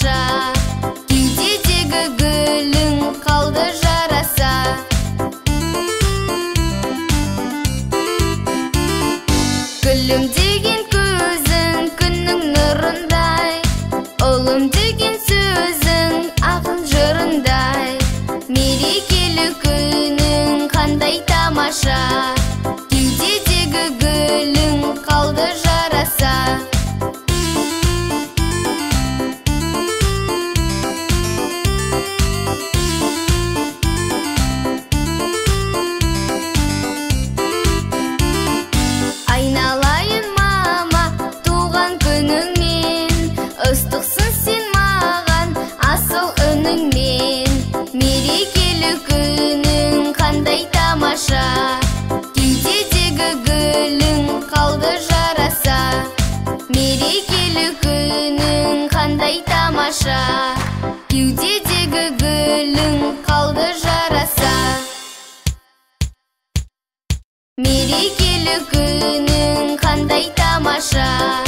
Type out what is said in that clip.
тамаша. Кеудедегі гүлің қалды жараса. Гүлім деген көзің күннің нұрындай, ұлым деген сөзің ақын жырындай. Мерекелі күнің қандай тамаша. Кеудедегі гүлің қалды жараса. Айналайын мама туған күніңмен, ыстықсың сен маған асыл үніңмен. Мерекелі күнің қандай тамаша. Кеудедегі гүлің қалды жараса. Мерекелі күнің қандай тамаша. Кеудедегі гүлің қалды жараса. Мерекелі күнің қандай тамаша.